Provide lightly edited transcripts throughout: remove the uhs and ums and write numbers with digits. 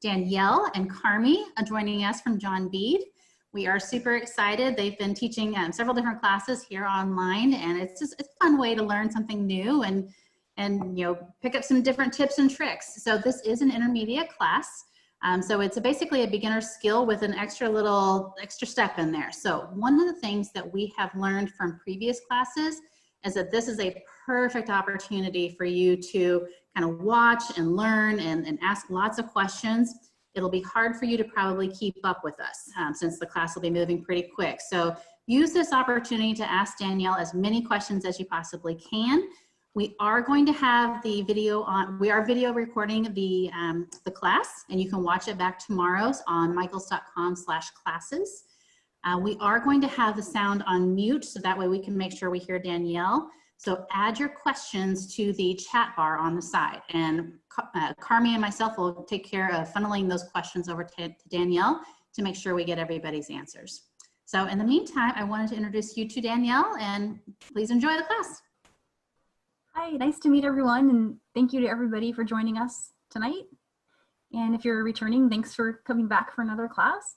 Danielle and Carmi joining us from John Bead. We are super excited. They've been teaching several different classes here online, and it's a fun way to learn something new and pick up some different tips and tricks. So this is an intermediate class. So it's basically a beginner skill with an extra step in there. So one of the things that we have learned from previous classes is that this is a perfect opportunity for you to kind of watch and learn and ask lots of questions. It'll be hard for you to probably keep up with us since the class will be moving pretty quick. So use this opportunity to ask Danielle as many questions as you possibly can. We are going to have the video on, we are video recording the class, and you can watch it back tomorrow on micheals.com/classes. We are going to have the sound on mute, so that way we can make sure we hear Danielle. So add your questions to the chat bar on the side, and Carmi and myself will take care of funneling those questions over to Danielle to make sure we get everybody's answers. So in the meantime, I wanted to introduce you to Danielle, and please enjoy the class. Hi, nice to meet everyone, and thank you to everybody for joining us tonight. And if you're returning, thanks for coming back for another class.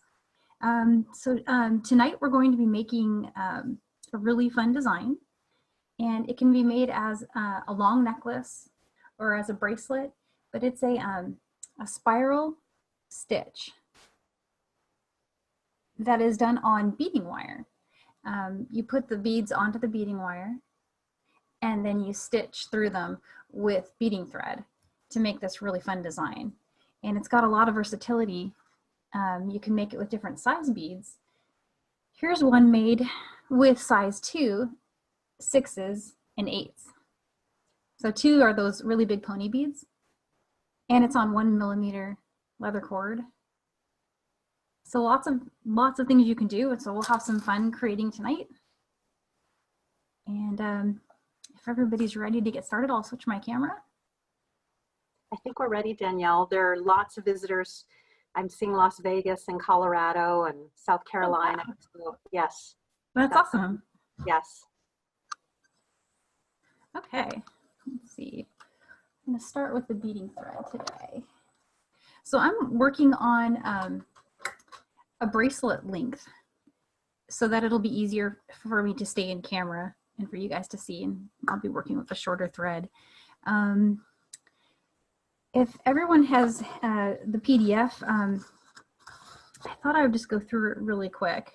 Tonight we're going to be making a really fun design, and it can be made as a long necklace or as a bracelet, but it's a spiral stitch that is done on beading wire. You put the beads onto the beading wire, and then you stitch through them with beading thread to make this really fun design. And it's got a lot of versatility. You can make it with different size beads. Here's one made with size 2, 6s, and 8s. So 2 are those really big pony beads, and it's on 1mm leather cord. So lots of things you can do, and so we'll have some fun creating tonight. And if everybody's ready to get started, I'll switch my camera. I think we're ready, Danielle. There are lots of visitors. I'm seeing Las Vegas and Colorado and South Carolina. Oh, wow. So, yes. That's awesome. Yes. Okay, let's see. I'm gonna start with the beading thread today. So I'm working on a bracelet length so that it'll be easier for me to stay in camera and for you guys to see, and I'll be working with a shorter thread. If everyone has the PDF, I thought I would just go through it really quick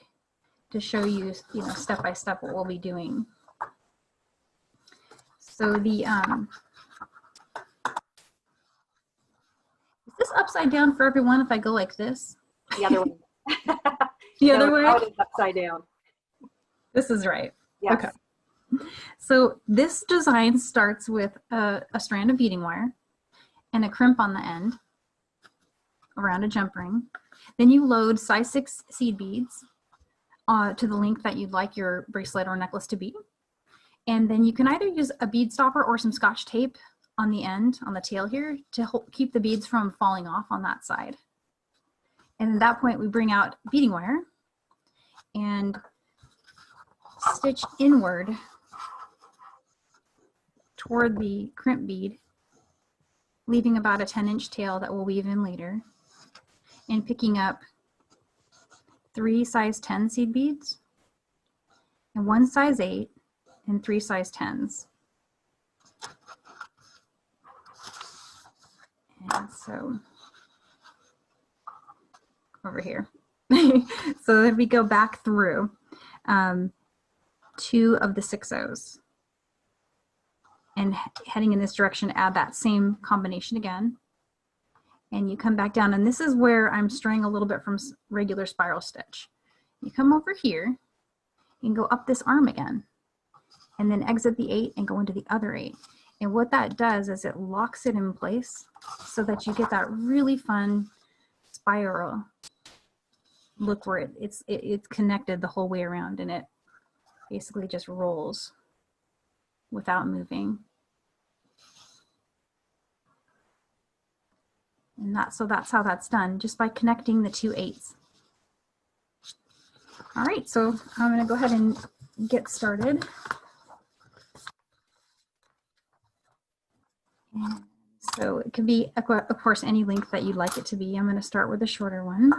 to show you, step by step what we'll be doing. So the, is this upside down for everyone if I go like this? The other way. The other way? It's upside down. This is right. Yes. Okay. So this design starts with a strand of beading wire and a crimp on the end around a jump ring. Then you load size 6 seed beads to the length that you'd like your bracelet or necklace to be. And then you can either use a bead stopper or some Scotch tape on the end, on the tail here, to keep the beads from falling off on that side. And at that point, we bring out beading wire and stitch inward toward the crimp bead, leaving about a 10-inch tail that we'll weave in later, and picking up 3 size 10 seed beads and 1 size 8 and 3 size 10s. And so over here. So then we go back through 2 of the 6/0s. And heading in this direction, add that same combination again. And you come back down, and this is where I'm straying a little bit from regular spiral stitch. You come over here and go up this arm again, and then exit the 8 and go into the other 8. And what that does is it locks it in place so that you get that really fun spiral look where it's connected the whole way around, and it basically just rolls without moving. And so that's how that's done, just by connecting the 2 8s. All right, so I'm gonna go ahead and get started. And So it could be, of course, any length that you'd like it to be. I'm going to start with a shorter one.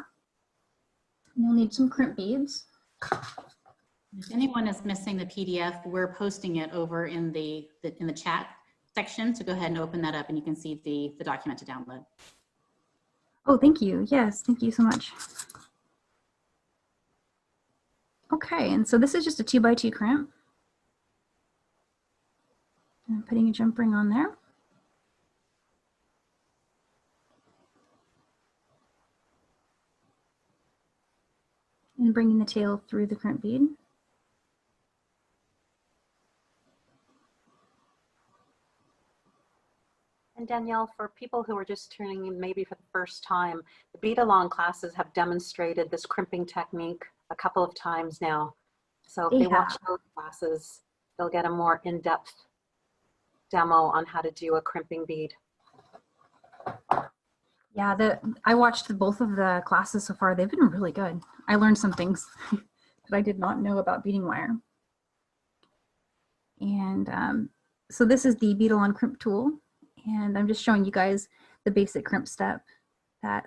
You'll need some crimp beads. If anyone is missing the PDF, we're posting it over in the chat section. So go ahead and open that up and you can see the document to download. Oh, thank you. Yes, thank you so much. Okay, and so this is just a 2x2 crimp. And putting a jump ring on there. And bringing the tail through the crimp bead. And Danielle, for people who are just tuning in maybe for the first time, the Bead Along classes have demonstrated this crimping technique a couple of times now. So if they watch those classes, they'll get a more in-depth demo on how to do a crimping bead. Yeah, I watched both of the classes so far. They've been really good. I learned some things that I did not know about beading wire. And so this is the Bead Along crimp tool. And I'm just showing you guys the basic crimp step. That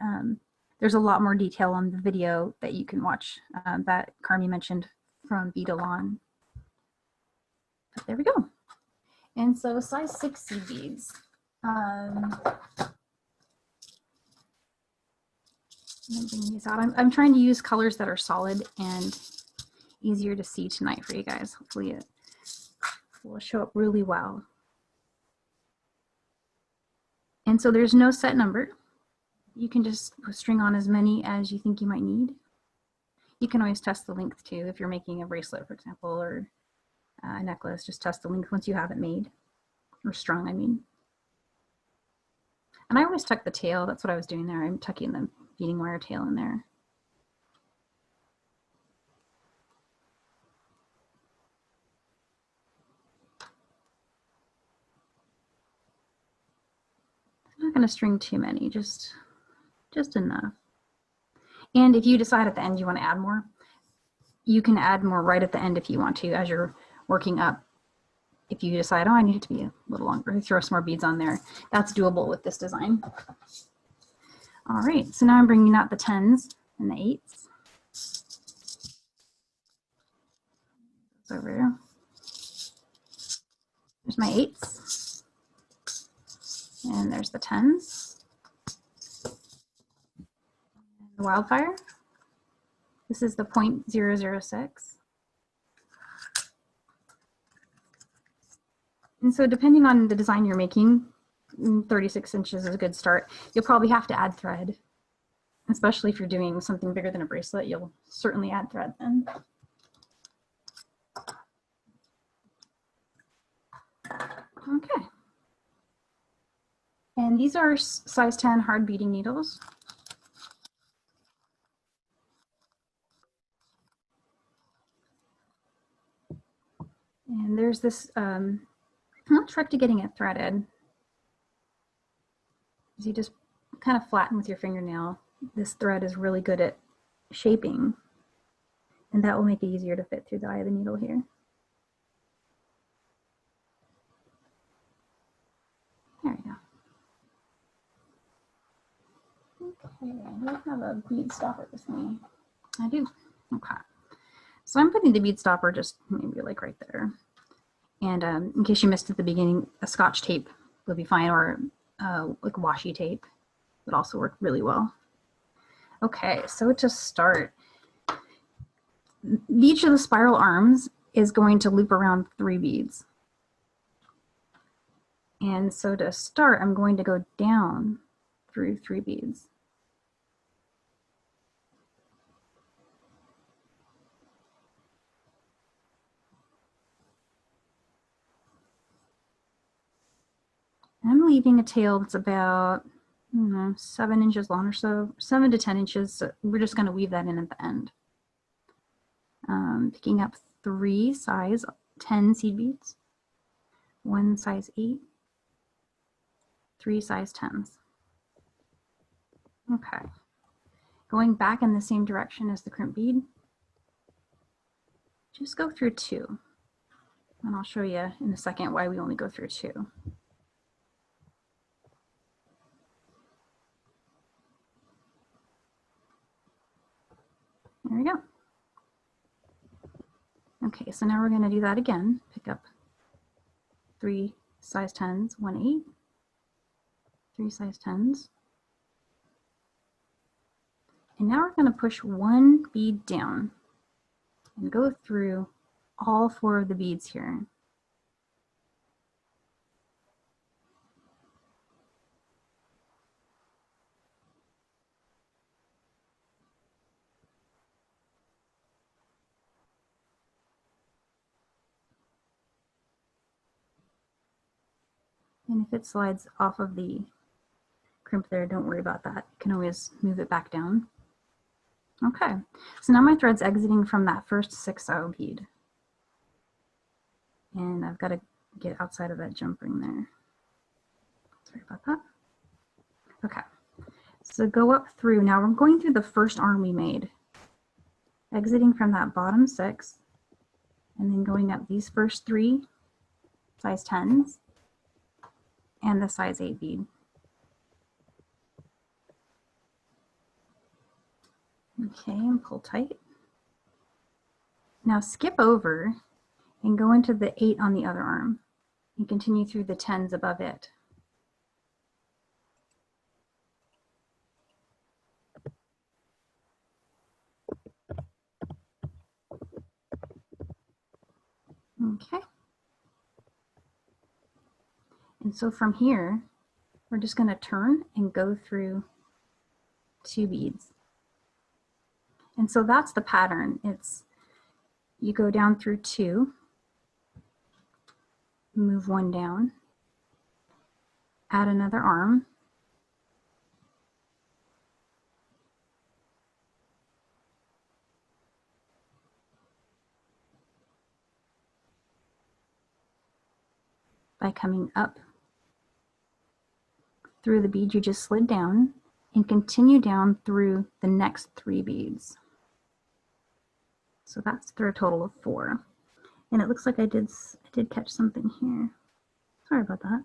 there's a lot more detail on the video that you can watch that Carmi mentioned from Bead Along. But there we go. And so size 6 seed beads. I'm bringing these out. I'm trying to use colors that are solid and easier to see tonight for you guys. Hopefully it will show up really well. And so there's no set number. You can just string on as many as you think you might need. You can always test the length too. If you're making a bracelet, for example, or a necklace, just test the length once you have it made, or strung, I mean. And I always tuck the tail. That's what I was doing there. I'm tucking the beading wire tail in there. I'm not going to string too many, just enough. And if you decide at the end you want to add more, you can add more right at the end if you want to, as you're working up. If you decide, oh, I need it to be a little longer, throw some more beads on there. That's doable with this design. All right, so now I'm bringing out the 10s and the 8s. Over there. There's my 8s. And there's the 10s. The wildfire. This is the 0.006. And so depending on the design you're making, 36 inches is a good start. You'll probably have to add thread, especially if you're doing something bigger than a bracelet. You'll certainly add thread then. Okay. And these are size 10 hard beading needles. And there's this trick to getting it threaded. You just kind of flatten with your fingernail. This thread is really good at shaping, and that will make it easier to fit through the eye of the needle here. There we go. Okay, I don't have a bead stopper with me. I do. Okay. So I'm putting the bead stopper just maybe like right there. And in case you missed at the beginning, a Scotch tape will be fine, or like washi tape would also work really well. Okay, so to start, each of the spiral arms is going to loop around 3 beads. And so to start, I'm going to go down through 3 beads. I'm leaving a tail that's about 7 inches long or so, 7 to 10 inches. So we're just going to weave that in at the end. Picking up 3 size 10 seed beads, 1 size 8, 3 size 10s. Okay. Going back in the same direction as the crimp bead, just go through 2. And I'll show you in a second why we only go through 2. Okay, so now we're going to do that again. Pick up 3 size 10s, 1 8, 3 size 10s. And now we're going to push 1 bead down and go through all 4 of the beads here. And if it slides off of the crimp there, don't worry about that. You can always move it back down. Okay, so now my thread's exiting from that first 6-0 bead. And I've got to get outside of that jump ring there. Sorry about that. Okay, so go up through. Now we're going through the first arm we made, exiting from that bottom 6, and then going up these first 3 size 10s and the size 8 bead. Okay, and pull tight. Now skip over and go into the 8 on the other arm and continue through the 10s above it. Okay. And so from here, we're just going to turn and go through 2 beads. And so that's the pattern. It's you go down through 2, move 1 down, add another arm, by coming up through the bead you just slid down and continue down through the next 3 beads. So that's through a total of 4. And it looks like I did catch something here. Sorry about that.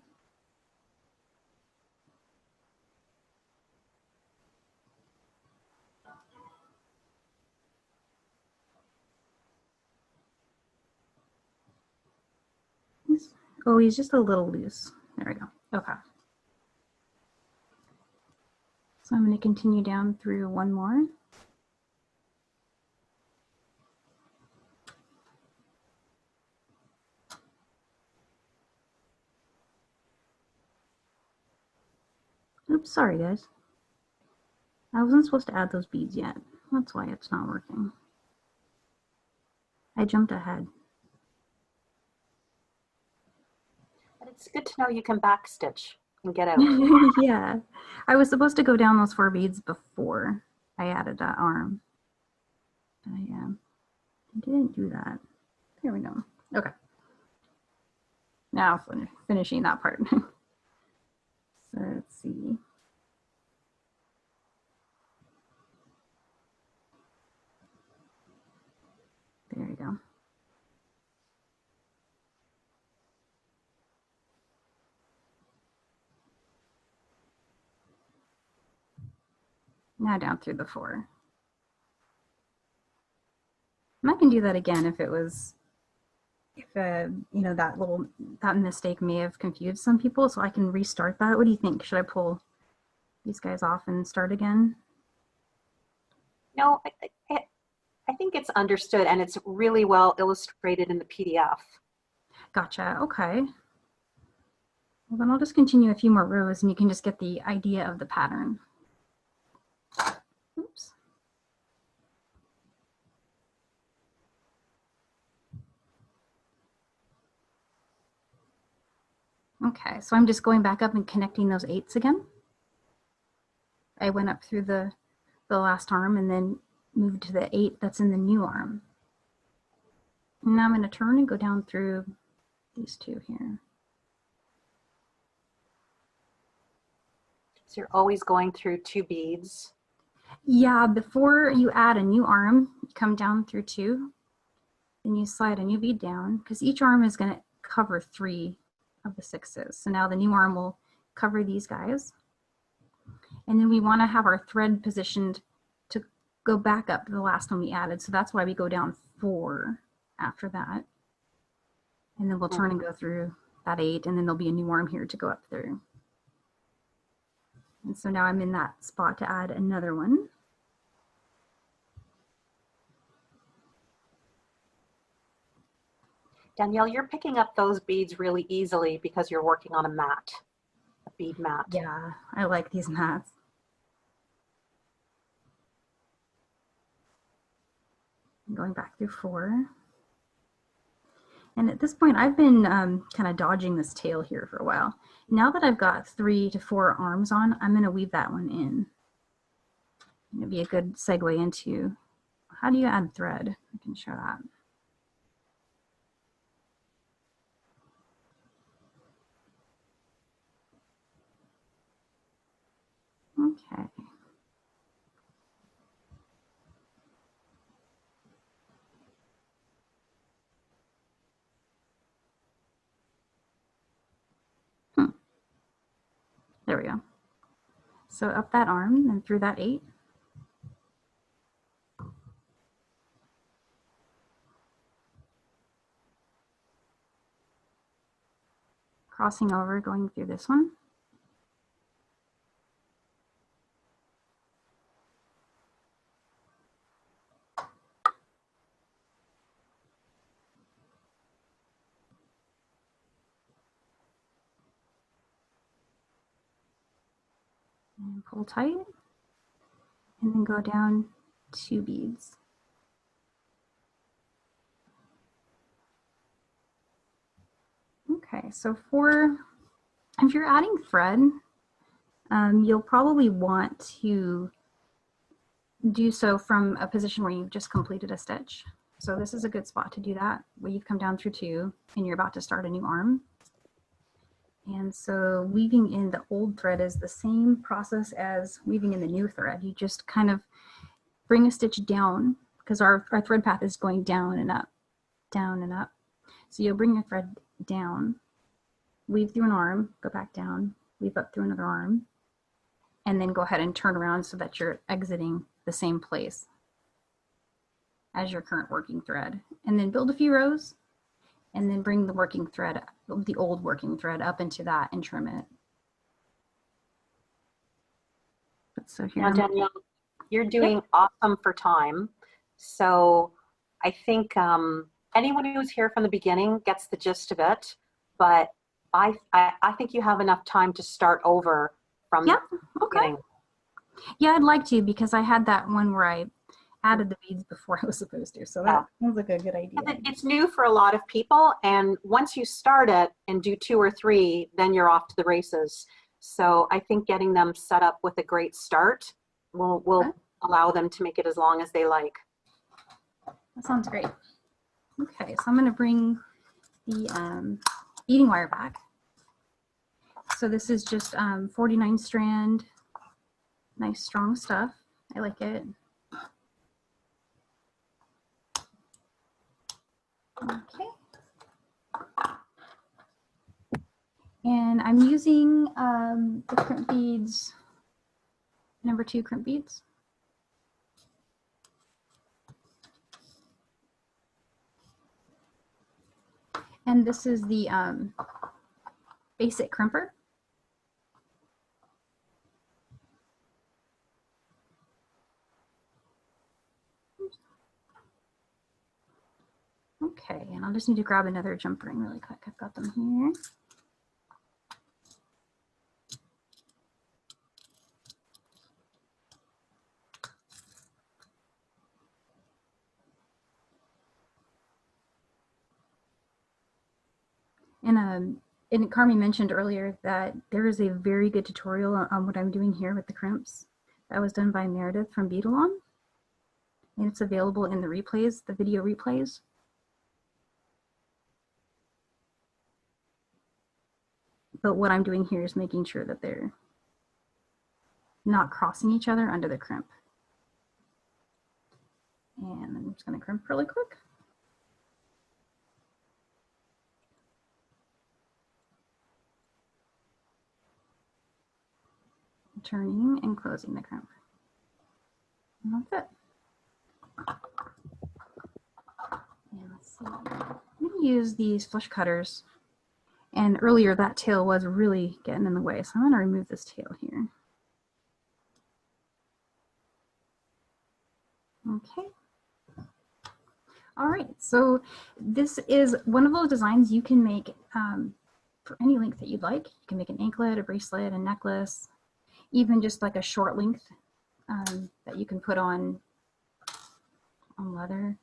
Oh, he's just a little loose. There we go. Okay. So I'm going to continue down through 1 more. Oops, sorry guys. I wasn't supposed to add those beads yet. That's why it's not working. I jumped ahead. But it's good to know you can backstitch and get out. Yeah, I was supposed to go down those 4 beads before I added that arm. But I didn't do that. There we go. Okay. Now finishing that part. So let's see. There we go. Now down through the 4. And I can do that again if it was, you know, that mistake may have confused some people, so I can restart that. What do you think? Should I pull these guys off and start again? No, I think it's understood and it's really well illustrated in the PDF. Gotcha, okay. Well, then I'll just continue a few more rows and you can just get the idea of the pattern. Oops. Okay, so I'm just going back up and connecting those 8s again. I went up through the last arm and then moved to the 8 that's in the new arm. And now I'm going to turn and go down through these 2 here. So you're always going through 2 beads. Yeah, before you add a new arm, you come down through 2, then you slide a new bead down, because each arm is going to cover 3 of the 6s. So now the new arm will cover these guys. And then we want to have our thread positioned to go back up to the last one we added. So that's why we go down 4 after that. And then we'll turn and go through that 8, and then there'll be a new arm here to go up through. And so now I'm in that spot to add another one. Danielle, you're picking up those beads really easily because you're working on a mat, a bead mat. Yeah, I like these mats. I'm going back through 4. And at this point, I've been kind of dodging this tail here for a while. Now that I've got 3 to 4 arms on, I'm going to weave that one in. It'd be a good segue into how do you add thread? I can show that. Okay. There we go. So up that arm and through that 8. Crossing over, going through this one. And pull tight, and then go down 2 beads. Okay, so if you're adding thread, you'll probably want to do so from a position where you've just completed a stitch. So this is a good spot to do that, where you've come down through 2 and you're about to start a new arm. And so weaving in the old thread is the same process as weaving in the new thread. You just kind of bring a stitch down, because our thread path is going down and up, down and up. So you'll bring your thread down, weave through an arm, go back down, weave up through another arm, and then go ahead and turn around so that you're exiting the same place as your current working thread. And then build a few rows, and then bring the working thread, the old working thread, up into that and trim it. So here, now, Danielle, you're doing awesome for time. So I think anyone who's here from the beginning gets the gist of it, but I think you have enough time to start over from the beginning. Yeah, I'd like to, because I had that one where I added the beads before I was supposed to. So that sounds like a good idea. It's new for a lot of people, and once you start it and do 2 or 3, then you're off to the races. So I think getting them set up with a great start will allow them to make it as long as they like. That sounds great. Okay, so I'm going to bring the beading wire back. So this is just 49 strand, nice strong stuff. I like it. Okay. And I'm using the crimp beads, number 2 crimp beads. And this is the basic crimper. Okay, and I'll just need to grab another jump ring really quick. I've got them here. And Carmi mentioned earlier that there is a very good tutorial on what I'm doing here with the crimps. That was done by Meredith from Bead, and it's available in the replays, the video replays. But what I'm doing here is making sure that they're not crossing each other under the crimp. And I'm just going to crimp really quick. Turning and closing the crimp. And that's it. And let's I'm going to use these flush cutters. And earlier that tail was really getting in the way, so I'm going to remove this tail here. Okay. All right, so this is one of those designs you can make for any length that you'd like. You can make an anklet, a bracelet, a necklace, even just like a short length that you can put on leather.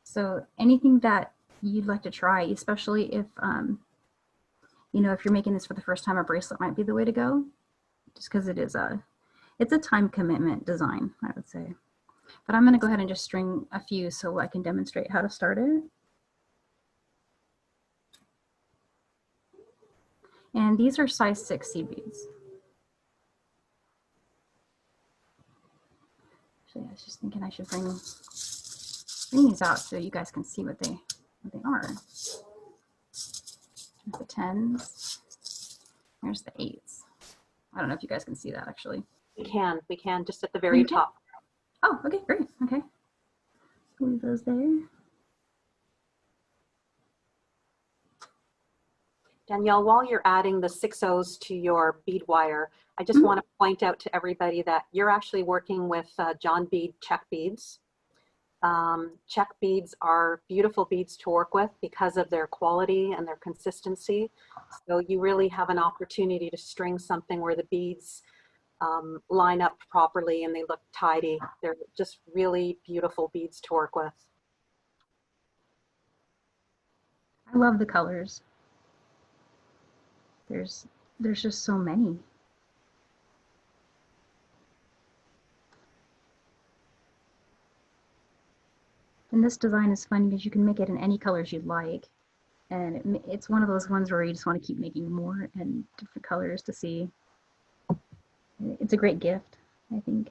So anything that you'd like to try, especially if you know, if you're making this for the first time, a bracelet might be the way to go, just because it's a time commitment design, I would say. But I'm going to go ahead and just string a few so I can demonstrate how to start it. And these are size 6 seed beads. Actually, I was just thinking I should bring these out so you guys can see what they are. There's the 10s. There's the 8s. I don't know if you guys can see that actually. We can, just at the very top. Oh, okay, great. Okay. Leave those there. Danielle, while you're adding the 6/0s to your bead wire, I just want to point out to everybody that you're actually working with John Bead check beads. Check beads are beautiful beads to work with because of their quality and their consistency. So you really have an opportunity to string something where the beads line up properly and they look tidy. They're just really beautiful beads to work with. I love the colors. There's just so many. And this design is fun because you can make it in any colors you'd like. And it's one of those ones where you just want to keep making more and different colors to see. It's a great gift, I think.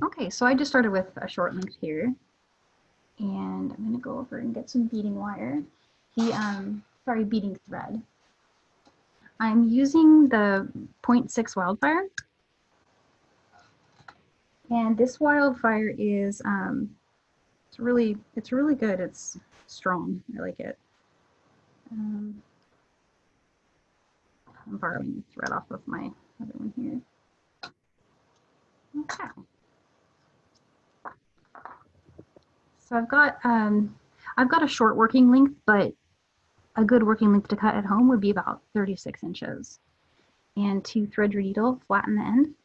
Okay, so I just started with a short length here. And I'm going to go over and get some beading wire. Beading thread. I'm using the 0.6 wildfire. And this wildfire is it's really good. It's strong. I like it. I'm borrowing the thread off of my other one here. Okay. So I've got a short working length, but a good working length to cut at home would be about 36 inches. And to thread your needle, flatten the end.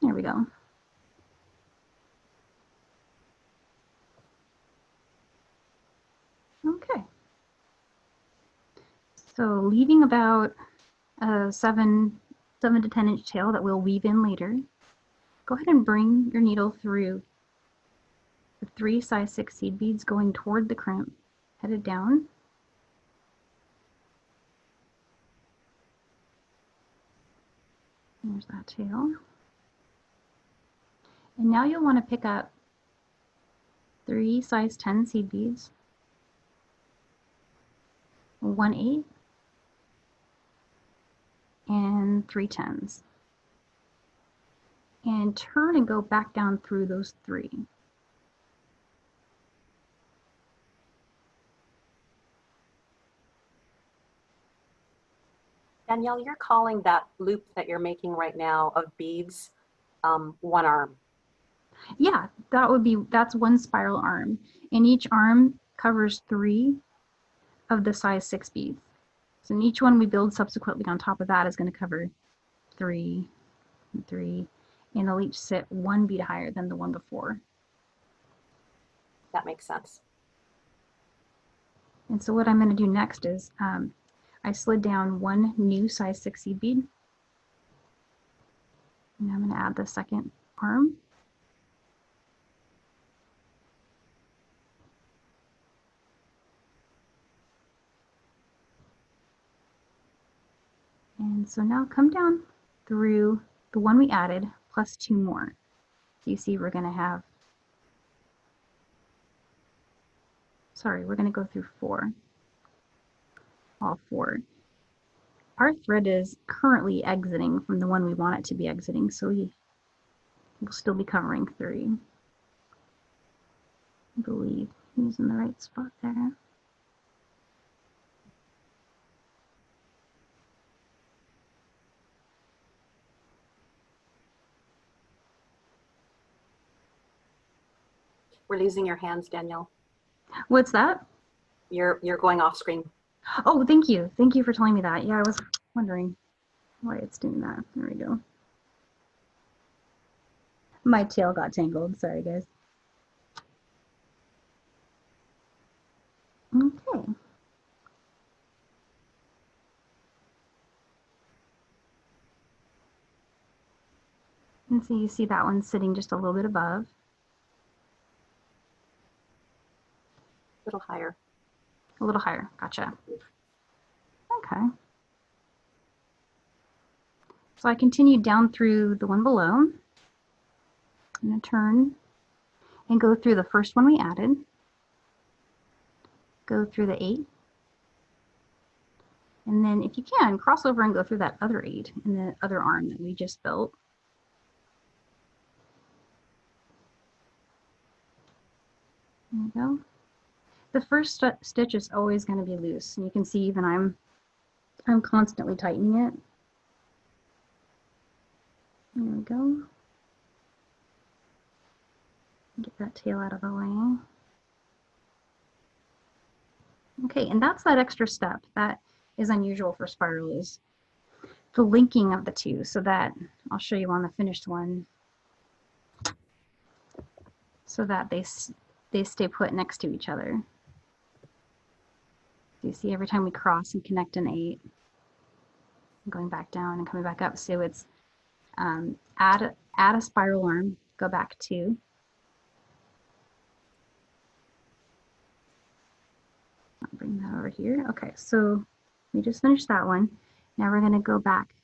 There we go. Okay. So leaving about a 7 to 10 inch tail that we'll weave in later, go ahead and bring your needle through the 3 size 6 seed beads going toward the crimp, headed down. There's that tail. And now you'll want to pick up 3 size 10 seed beads, 1/8, and 3 10s. And turn and go back down through those 3. Danielle, you're calling that loop that you're making right now of beads one arm. Yeah, that's one spiral arm. And each arm covers 3 of the size 6 beads. So in each one we build subsequently on top of that is going to cover 3 and 3, and they'll each sit 1 bead higher than the one before. That makes sense. And so what I'm going to do next is I slid down 1 new size 6 seed bead, and I'm going to add the second arm. And so now come down through the one we added plus 2 more. So you see we're going to have, sorry, we're going to go through 4, all 4. our thread is currently exiting from the one we want it to be exiting, so we will still be covering 3. I believe he's in the right spot there. We're losing your hands, Danielle. What's that? You're going off screen. Oh, thank you. Thank you for telling me that. Yeah, I was wondering why it's doing that. There we go. My tail got tangled. Sorry, guys. Okay. And so you see that one sitting just a little bit above. A little higher. A little higher. Gotcha. Okay. So I continued down through the one below. I'm going to turn and go through the first one we added. Go through the 8. And then if you can, cross over and go through that other 8 in the other arm that we just built. There we go. The first stitch is always going to be loose, and you can see even I'm constantly tightening it. There we go. Get that tail out of the way. Okay, and that's that extra step that is unusual for spiral, is the linking of the two, so that I'll show you on the finished one, so that they stay put next to each other. So you see every time we cross and connect an 8, going back down and coming back up. So it's add a spiral arm, go back 2. I'll bring that over here. Okay, so we just finished that one. Now we're going to go back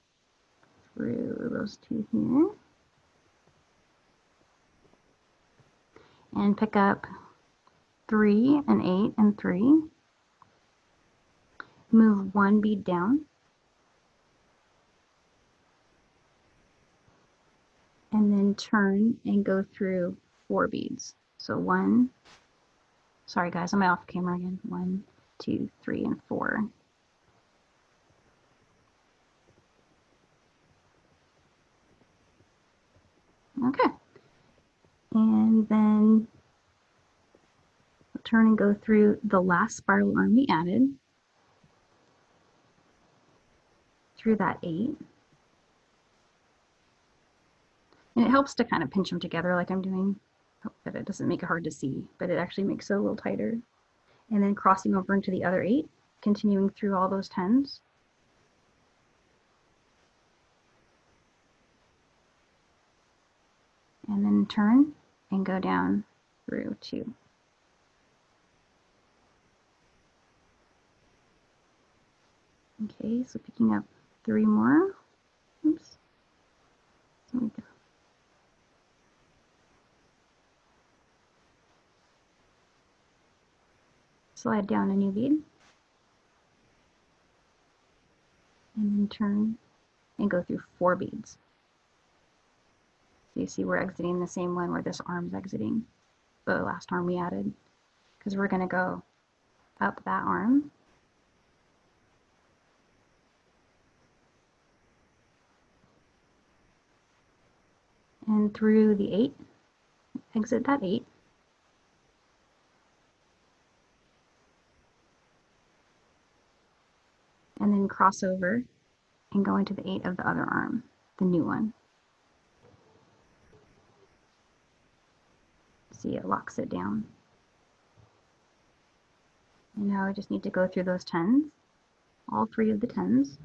through those 2 here and pick up 3 and 8 and 3. Move 1 bead down. And then turn and go through 4 beads. So 1, sorry guys, I'm off camera again. 1, 2, 3, and 4. Okay. And then we'll turn and go through the last spiral arm we added, through that 8. And it helps to kind of pinch them together like I'm doing. Hope that it doesn't make it hard to see, but it actually makes it a little tighter. And then crossing over into the other 8, continuing through all those 10s. And then turn and go down through 2. Okay, so picking up 3 more. Oops. There we go. Slide down a new bead. And then turn and go through 4 beads. So you see we're exiting the same one where this arm's exiting, the last arm we added, because we're going to go up that arm. And through the 8, exit that 8. And then cross over and go into the 8 of the other arm, the new one. See, it locks it down. And now I just need to go through those 10s, all 3 of the 10s.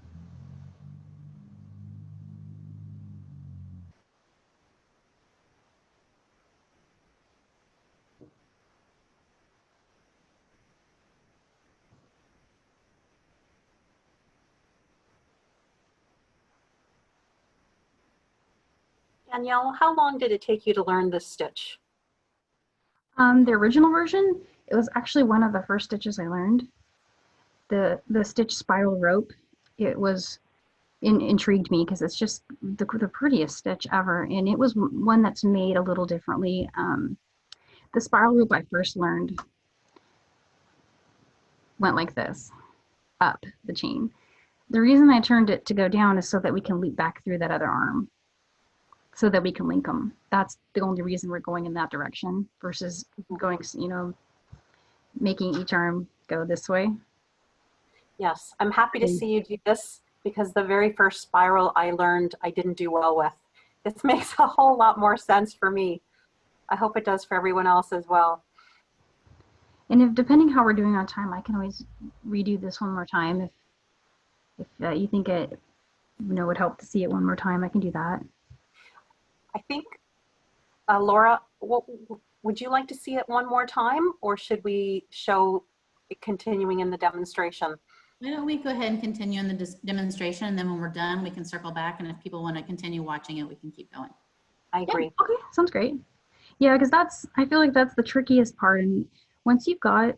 Danielle, how long did it take you to learn this stitch? The original version, it was actually one of the first stitches I learned. The stitch spiral rope it was intrigued me because it's just the prettiest stitch ever, and it was one that's made a little differently. The spiral loop I first learned went like this, up the chain. The reason I turned it to go down is so that we can loop back through that other arm, so that we can link them. That's the only reason we're going in that direction versus going, you know, making each arm go this way. Yes, I'm happy to see you do this because the very first spiral I learned I didn't do well with. This makes a whole lot more sense for me. I hope it does for everyone else as well. And if, depending how we're doing on time, I can always redo this one more time. If you think it, you know, would help to see it one more time, I can do that. I think, Laura, would you like to see it one more time, or should we show it continuing in the demonstration? Why don't we go ahead and continue in the demonstration, and then when we're done, we can circle back, and if people want to continue watching it, we can keep going. I agree. Yeah, okay, sounds great. Yeah, because I feel like that's the trickiest part. And once you've got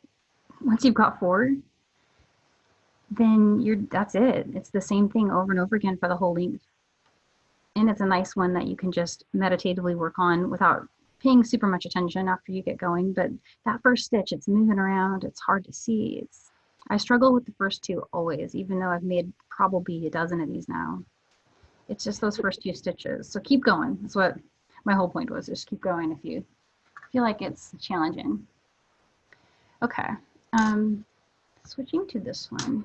4, then that's it. It's the same thing over and over again for the whole length. And it's a nice one that you can just meditatively work on without paying super much attention after you get going. But that first stitch, it's moving around, it's hard to see. I struggle with the first 2 always, even though I've made probably a dozen of these now. It's just those first 2 stitches. So keep going. That's what my whole point was, just keep going if you feel like it's challenging. Okay, switching to this one.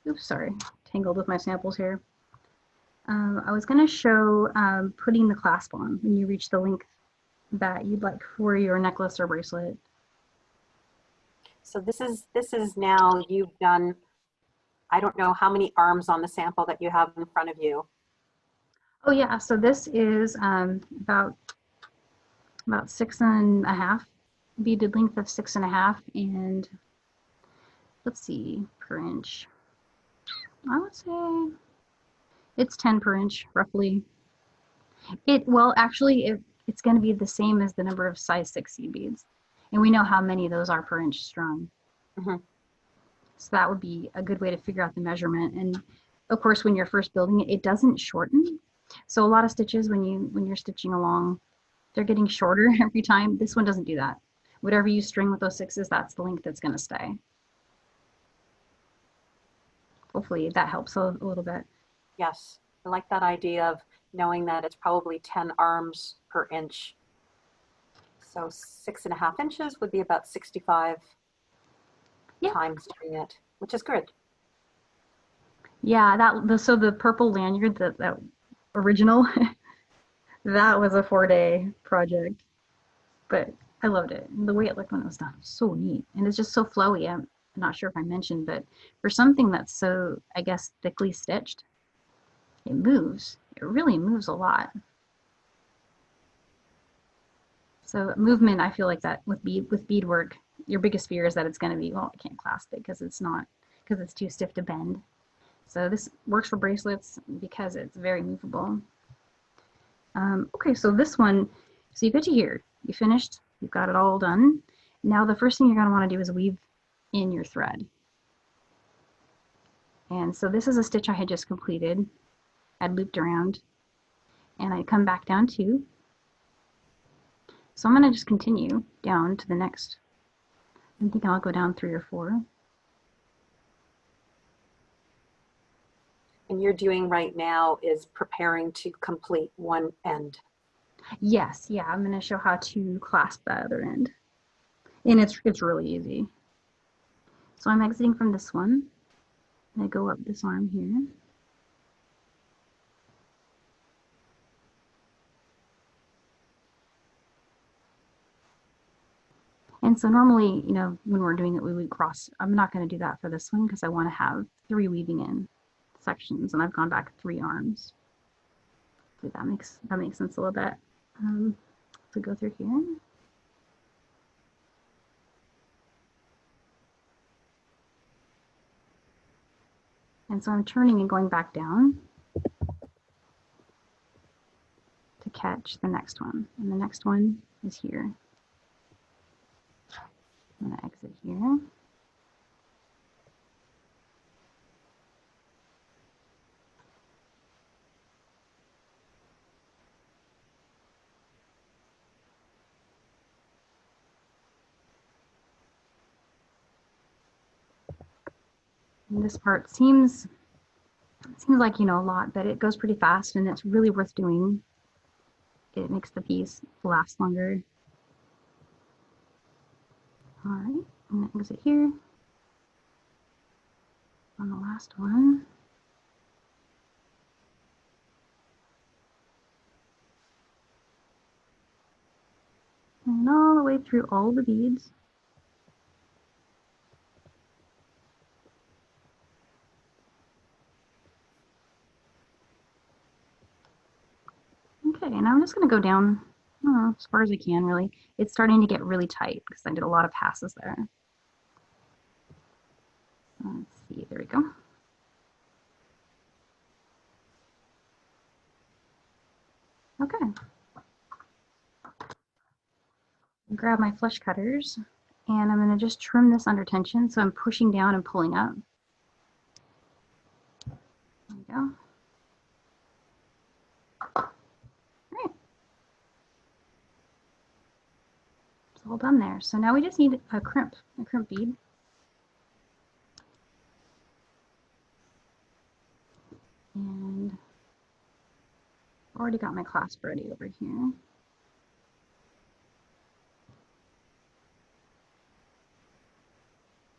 Oops, sorry, tangled with my samples here. I was going to show putting the clasp on when you reach the length that you'd like for your necklace or bracelet. So this is now you've done, I don't know how many arms on the sample that you have in front of you. Oh yeah, so this is about 6.5, beaded length of 6.5, and let's see, per inch. I would say it's 10 per inch, roughly. Well, actually, it's going to be the same as the number of size 6 seed beads. And we know how many of those are per inch strung. Mm-hmm. So that would be a good way to figure out the measurement. And of course, when you're first building it, it doesn't shorten. So a lot of stitches, when you're stitching along, they're getting shorter every time. This one doesn't do that. Whatever you string with those 6s, that's the length that's going to stay. Hopefully that helps a little bit. Yes, I like that idea of knowing that it's probably 10 arms per inch. So 6.5 inches would be about 65 times doing it, which is good. Yeah, so the purple lanyard, that original, that was a 4-day project, but I loved it. And the way it looked when it was done was so neat, and it's just so flowy. I'm not sure if I mentioned, but for something that's so, I guess, thickly stitched, it moves. It really moves a lot. So movement, I feel like that with beadwork, your biggest fear is that it's going to be, well, I can't clasp it because it's too stiff to bend. So this works for bracelets because it's very movable. Okay, so this one, so you get to here, you finished, you've got it all done. Now the first thing you're going to want to do is weave in your thread. And so this is a stitch I had just completed. I'd looped around and I come back down 2. So I'm going to just continue down to the next. I'm thinking I'll go down 3 or 4. And you're doing right now is preparing to complete one end. Yes, yeah, I'm going to show how to clasp that other end. And it's really easy. So I'm exiting from this one. I go up this arm here. And so normally, you know, when we're doing it, we would cross. I'm not going to do that for this one because I want to have 3 weaving in sections, and I've gone back 3 arms. So that makes sense a little bit. So go through here. And so I'm turning and going back down to catch the next one. And the next one is here. I'm going to exit here. And this part seems like, you know, a lot, but it goes pretty fast and it's really worth doing. It makes the piece last longer. All right, and that goes it here on the last one. And all the way through all the beads. Okay, and I'm just going to go down as far as I can, really. It's starting to get really tight because I did a lot of passes there. Let's see, there we go. Okay. Grab my flush cutters, and I'm going to just trim this under tension, so I'm pushing down and pulling up. There we go. All done there. So now we just need a crimp bead. And I've already got my clasp ready over here. I'm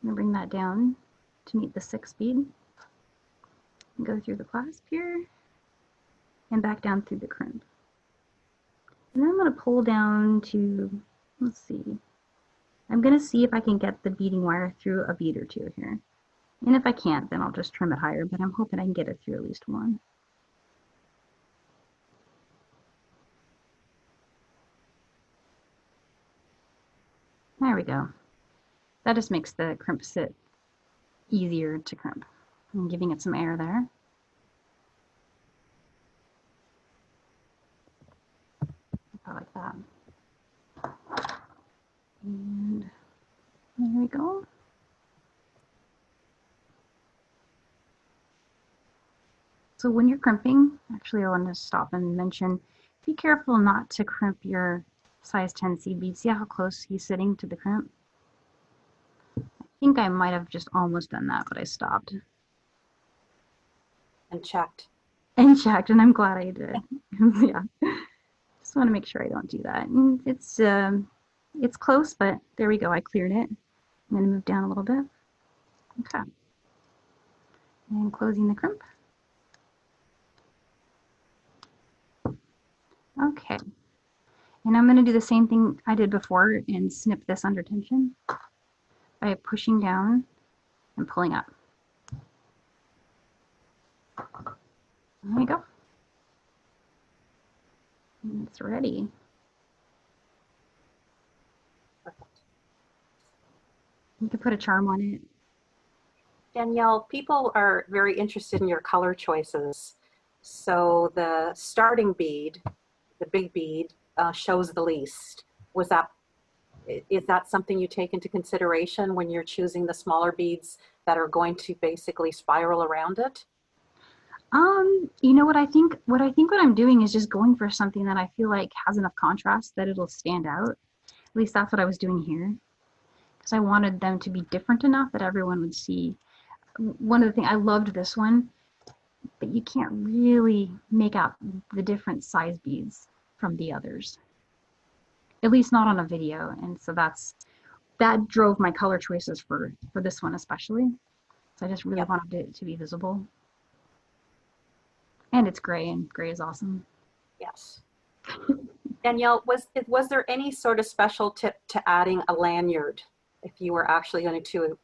gonna bring that down to meet the 6th bead. And go through the clasp here and back down through the crimp. And then I'm gonna pull down to, let's see. I'm going to see if I can get the beading wire through a bead or two here. And if I can't, then I'll just trim it higher, but I'm hoping I can get it through at least one. There we go. That just makes the crimp sit easier to crimp. I'm giving it some air there. About like that. And there we go. So when you're crimping, actually I want to stop and mention, be careful not to crimp your size 10 seed bead. See how close he's sitting to the crimp? I think I might have just almost done that, but I stopped. And checked. And checked, and I'm glad I did. Yeah. Just want to make sure I don't do that. And it's close, but there we go. I cleared it. I'm going to move down a little bit. Okay. And closing the crimp. Okay. And I'm going to do the same thing I did before and snip this under tension by pushing down and pulling up. There you go. And it's ready. You can put a charm on it. Danielle, people are very interested in your color choices. So the starting bead, the big bead, shows the least. Is that something you take into consideration when you're choosing the smaller beads that are going to basically spiral around it? You know what I think? What I'm doing is just going for something that I feel like has enough contrast that it'll stand out. At least that's what I was doing here. Because I wanted them to be different enough that everyone would see. One of the things, I loved this one, but you can't really make out the different size beads from the others. At least not on a video. And so that drove my color choices for this one especially. So I just really wanted it to be visible. And it's gray, and gray is awesome. Yes. Danielle, was there any sort of special tip to adding a lanyard if you were actually going to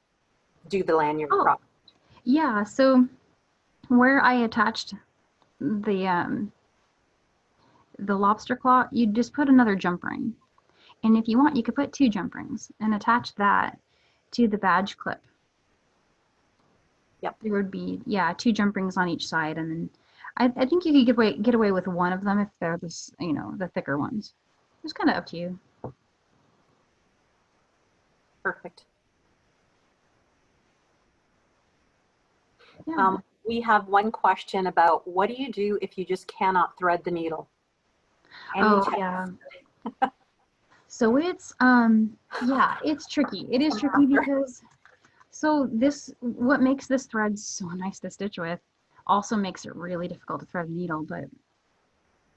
do the lanyard prop? Yeah, so where I attached the lobster claw, you just put another jump ring. And if you want, you could put 2 jump rings and attach that to the badge clip. Yep. There would be, 2 jump rings on each side, and then I think you could get away with one of them if they're this, the thicker ones. It's kind of up to you. Perfect. Yeah. We have one question about what do you do if you just cannot thread the needle? Yeah. So it's it's tricky. It is tricky because So this, what makes this thread so nice to stitch with also makes it really difficult to thread the needle, but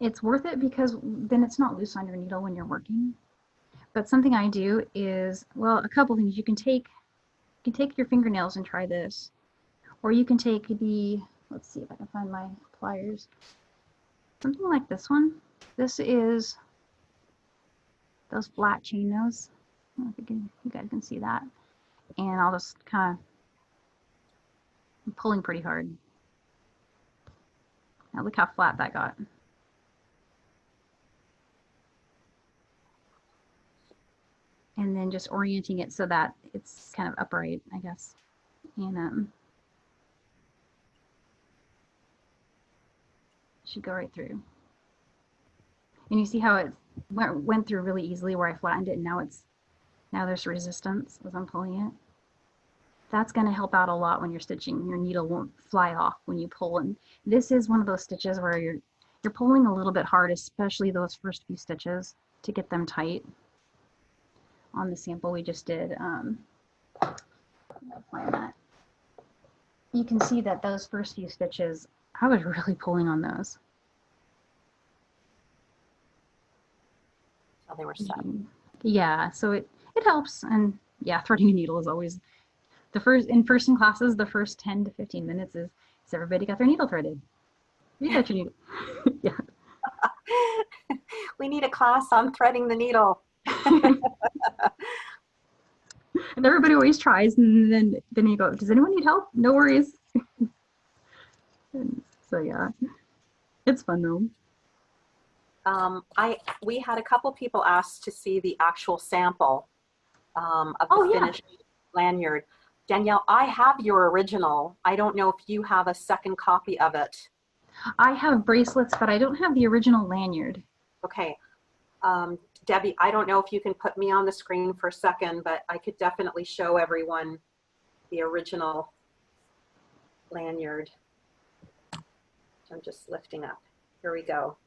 it's worth it because then it's not loose on your needle when you're working. But something I do is, well, a couple things. You can take your fingernails and try this, or you can take the, let's see if I can find my pliers. Something like this one. This is those flat chain nose. I don't know if you guys can see that. And I'll just kind of, I'm pulling pretty hard. Now look how flat that got. And then just orienting it so that it's kind of upright, I guess. And should go right through. And you see how it went through really easily where I flattened it, and now there's resistance as I'm pulling it. That's going to help out a lot when you're stitching. Your needle won't fly off when you pull. And this is one of those stitches where you're pulling a little bit hard, especially those first few stitches, to get them tight. On the sample we just did, I'll find that. You can see that those first few stitches, I was really pulling on those. So they were set. Yeah, so it helps. And yeah, threading a needle is always in classes, the first 10 to 15 minutes is everybody got their needle threaded? You got your needle. Yeah. We need a class on threading the needle. And everybody always tries, and then you go, does anyone need help? No worries. So yeah, it's fun though. We had a couple people ask to see the actual sample of the finished lanyard. Danielle, I have your original. I don't know if you have a second copy of it. I have bracelets, but I don't have the original lanyard. Okay. Debbie, I don't know if you can put me on the screen for a second, but I could definitely show everyone the original lanyard. I'm just lifting up. Here we go.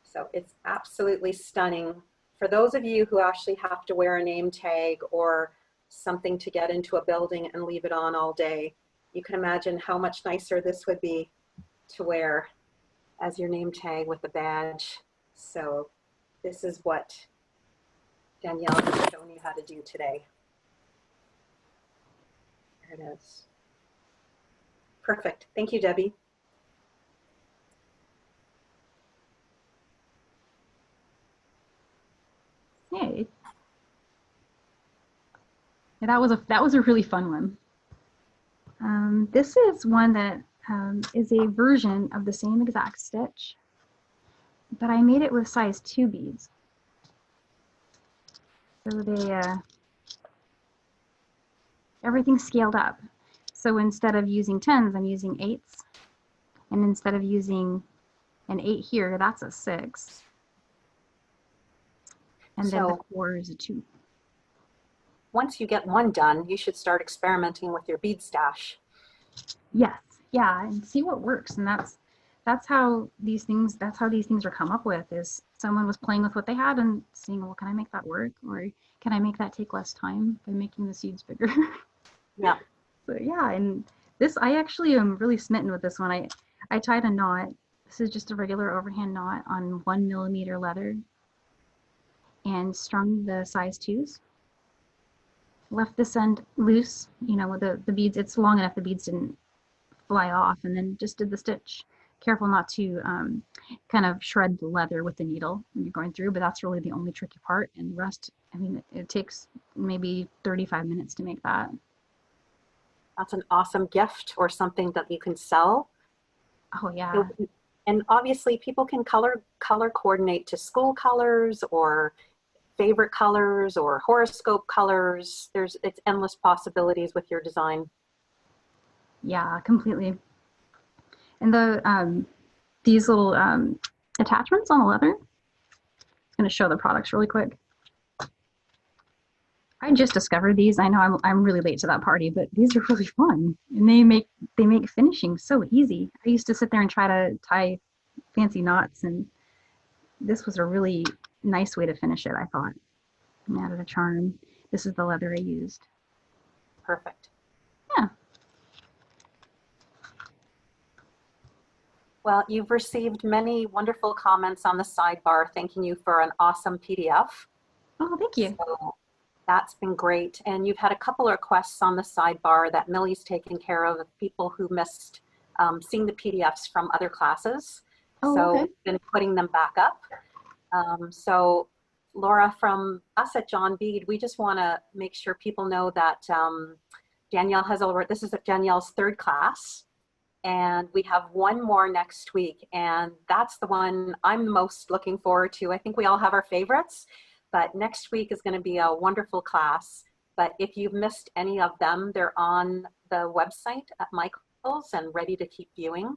So it's absolutely stunning. For those of you who actually have to wear a name tag or something to get into a building and leave it on all day, you can imagine how much nicer this would be to wear as your name tag with a badge. So this is what Danielle has shown you how to do today. There it is. Perfect. Thank you, Debbie. Yay. Yeah, that was a really fun one. This is one that is a version of the same exact stitch, but I made it with size 2 beads. So everything's scaled up. So instead of using 10s, I'm using 8s. And instead of using an 8 here, that's a 6. And then the core is a 2. Once you get one done, you should start experimenting with your bead stash. Yes, yeah, and see what works. And that's how these things are come up with, is someone was playing with what they had and seeing, well, can I make that work? Or can I make that take less time by making the seeds bigger? Yeah. So yeah, and this, I actually am really smitten with this one. I tied a knot. This is just a regular overhand knot on 1mm leather and strung the size 2s. Left this end loose, you know, with the beads. It's long enough the beads didn't fly off, and then just did the stitch. Careful not to kind of shred the leather with the needle when you're going through, but that's really the only tricky part. And the rest, I mean, it takes maybe 35 minutes to make that. That's an awesome gift or something that you can sell. Oh yeah. And obviously people can color coordinate to school colors or favorite colors or horoscope colors. It's endless possibilities with your design. Yeah, completely. And the these little attachments on the leather, I'm going to show the products really quick. I just discovered these. I know I'm really late to that party, but these are really fun, and they make finishing so easy. I used to sit there and try to tie fancy knots, and this was a really nice way to finish it, I thought. And added a charm. This is the leather I used. Perfect. Well, you've received many wonderful comments on the sidebar thanking you for an awesome PDF. Oh, thank you. So that's been great. And you've had a couple of requests on the sidebar that Millie's taken care of people who missed seeing the PDFs from other classes. Oh, So okay. we've been putting them back up. So Laura, from us at John Bead, we just want to make sure people know that Danielle has already, this is Danielle's third class, and we have one more next week, and that's the one I'm most looking forward to. I think we all have our favorites, but next week is going to be a wonderful class. But if you've missed any of them, they're on the website at Micheals and ready to keep viewing.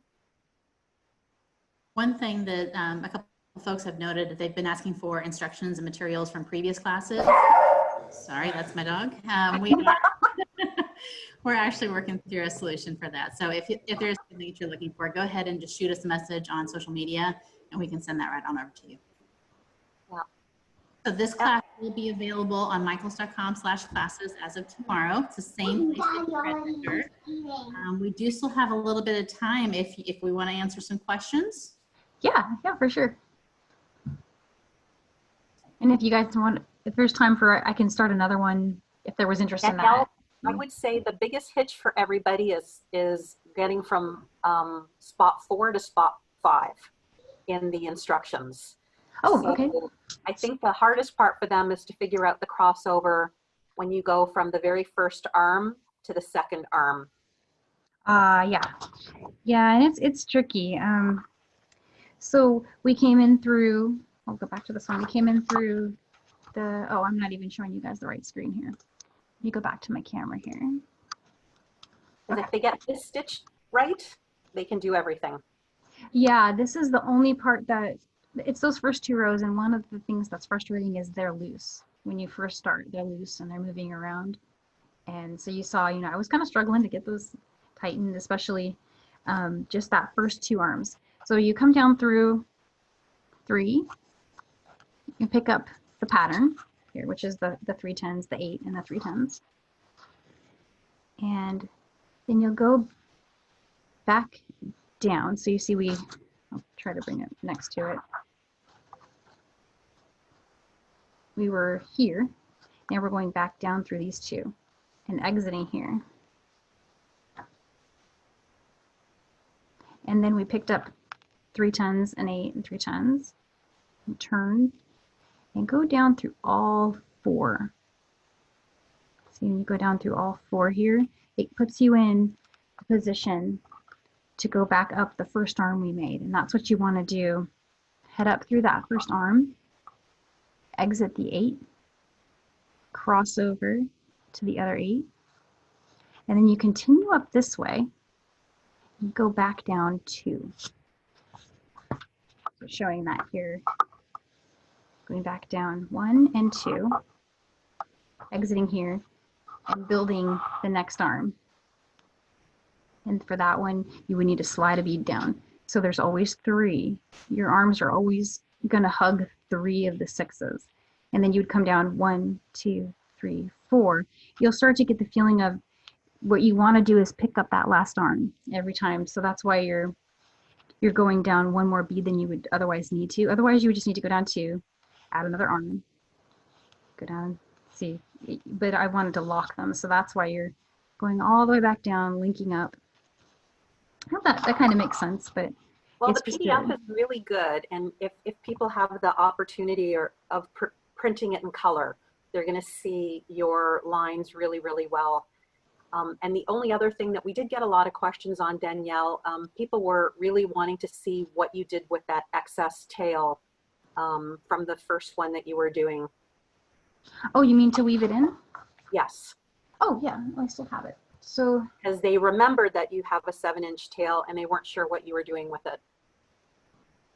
One thing that a couple folks have noted that they've been asking for instructions and materials from previous classes. Sorry, that's my dog. We're actually working through a solution for that. So if there's something that you're looking for, go ahead and just shoot us a message on social media and we can send that right on over to you. Yeah. So this class will be available on micheals.com/classes as of tomorrow. It's the same place that you register. We do still have a little bit of time if we want to answer some questions. Yeah, for sure. And if you guys want, if there's time for, I can start another one if there was interest in that. I would say the biggest hitch for everybody is getting from spot 4 to spot 5 in the instructions. Oh, so okay. I think the hardest part for them is to figure out the crossover when you go from the very first arm to the second arm. Yeah, and it's tricky. So we came in through, I'll go back to this one. We came in through the, oh, I'm not even showing you guys the right screen here. Let me go back to my camera here. Because if they get this stitch right, they can do everything. Yeah, this is the only part that, it's those first 2 rows, and one of the things that's frustrating is they're loose. When you first start, they're loose and they're moving around. And so you saw, I was kind of struggling to get those tightened, especially just that first 2 arms. So you come down through 3, you pick up the pattern here, which is the 3 10s, the 8 and the 3 10s. And then you'll go back down. So you see I'll try to bring it next to it. We were here, now we're going back down through these 2 and exiting here. And then we picked up 3 10s and 8 and 3 10s and turn and go down through all 4. See, when you go down through all 4 here, it puts you in a position to go back up the first arm we made. And that's what you want to do. Head up through that first arm, exit the 8, cross over to the other 8, and then you continue up this way and go back down 2. So showing that here, going back down 1 and 2, exiting here and building the next arm. And for that one, you would need to slide a bead down. So there's always 3. Your arms are always going to hug 3 of the 6s. And then you'd come down 1, 2, 3, 4. You'll start to get the feeling of what you want to do is pick up that last arm every time. So that's why you're going down 1 more bead than you would otherwise need to. Otherwise, you would just need to go down 2, add another arm, go down, see. But I wanted to lock them. So that's why you're going all the way back down, linking up. I hope that kind of makes sense, but well, the PDF is really good, and if people have the opportunity of printing it in color, they're going to see your lines really, really well. And the only other thing that we did get a lot of questions on, Danielle, people were really wanting to see what you did with that excess tail from the first one that you were doing. Oh, you mean to weave it in? Yes. Oh, yeah, I still have it. So, because they remembered that you have a 7-inch tail and they weren't sure what you were doing with it.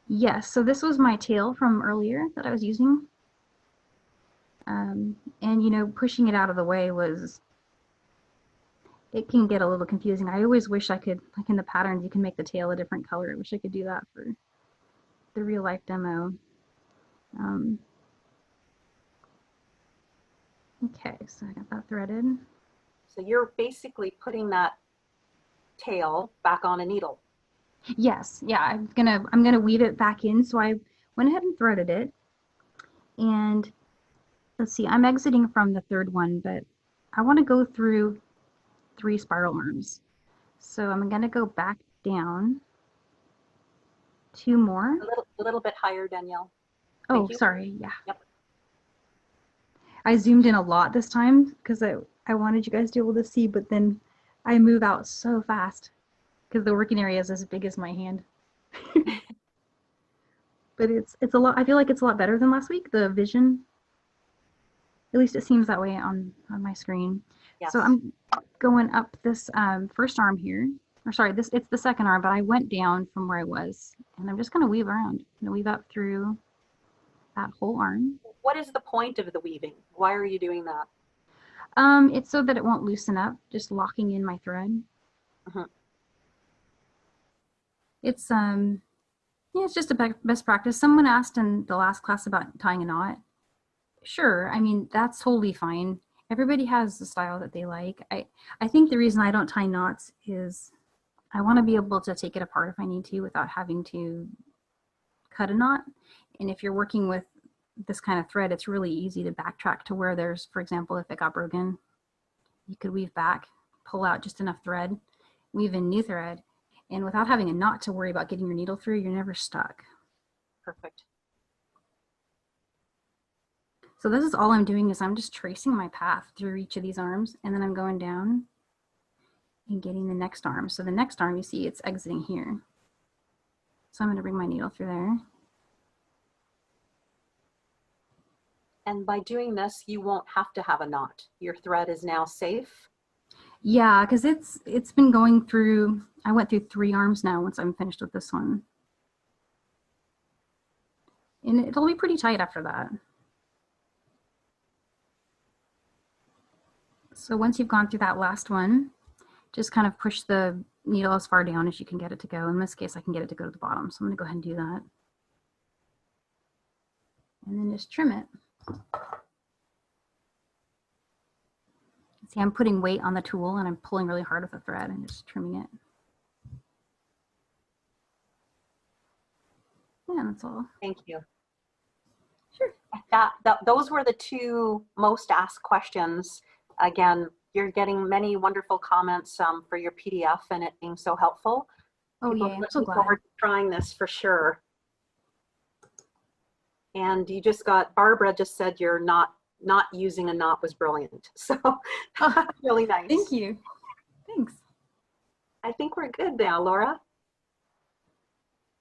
Yes, so this was my tail from earlier that I was using. And, pushing it out of the way it can get a little confusing. I always wish I could, like in the patterns, you can make the tail a different color. I wish I could do that for the real life demo. Okay, so I got that threaded. So you're basically putting that tail back on a needle. Yes, yeah, I'm gonna weave it back in. So I went ahead and threaded it, and let's see, I'm exiting from the third one, but I want to go through 3 spiral arms. So I'm gonna go back down 2 more. A little bit higher, Danielle. Oh, Thank you. sorry, yeah. Yep. I zoomed in a lot this time because I wanted you guys to be able to see, but then I move out so fast because the working area is as big as my hand. But it's a lot. I feel like it's a lot better than last week. The vision, at least it seems that way on my screen. Yes. So I'm going up this first arm here, or sorry, it's the second arm, but I went down from where I was, and I'm just gonna weave around. I'm gonna weave up through that whole arm. What is the point of the weaving? Why are you doing that? It's so that it won't loosen up, just locking in my thread. Mm-hmm. It's yeah, it's just a best practice. Someone asked in the last class about tying a knot. Sure, I mean, that's totally fine. Everybody has the style that they like. I think the reason I don't tie knots is I want to be able to take it apart if I need to without having to cut a knot. And if you're working with this kind of thread, it's really easy to backtrack to where there's, for example, if it got broken, you could weave back, pull out just enough thread, weave in new thread, and without having a knot to worry about getting your needle through, you're never stuck. Perfect. So this is all I'm doing is I'm just tracing my path through each of these arms, and then I'm going down and getting the next arm. So the next arm, you see it's exiting here. So I'm going to bring my needle through there. And by doing this, you won't have to have a knot. Your thread is now safe. Yeah, because it's been going through, I went through 3 arms now once I'm finished with this one. And it'll be pretty tight after that. So once you've gone through that last one, just kind of push the needle as far down as you can get it to go. In this case, I can get it to go to the bottom. So I'm going to go ahead and do that. And then just trim it. See, I'm putting weight on the tool and I'm pulling really hard with the thread and just trimming it. Yeah, that's all. Thank you. Sure. Those were the 2 most asked questions. Again, you're getting many wonderful comments for your PDF and it being so helpful. Oh People yeah, I'm looking so glad. forward to trying this for sure. And you just got, Barbara just said you're not using a knot was brilliant. So that's really nice. Thank you. Thanks. I think we're good now, Laura.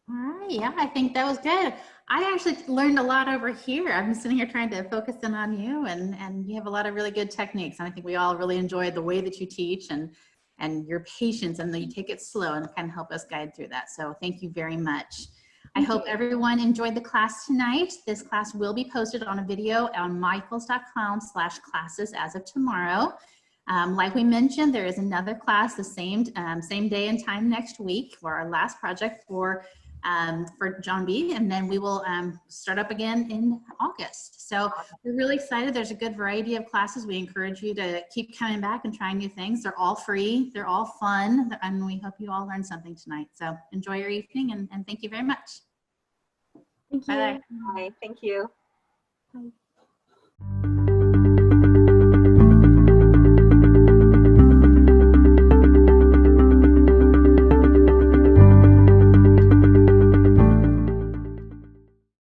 All right, yeah, I think that was good. I actually learned a lot over here. I'm sitting here trying to focus in on you, and you have a lot of really good techniques. And I think we all really enjoyed the way that you teach and your patience, and that you take it slow and kind of help us guide through that. So thank you very much. I hope everyone enjoyed the class tonight. This class will be posted on a video on micheals.com/classes as of tomorrow. Like we mentioned, there is another class the same day and time next week for our last project for John B. And then we will start up again in August. So we're really excited. There's a good variety of classes. We encourage you to keep coming back and trying new things. They're all free. They're all fun. And we hope you all learned something tonight. So enjoy your evening and thank you very much. Thank you. Bye. Bye. Thank you. Bye.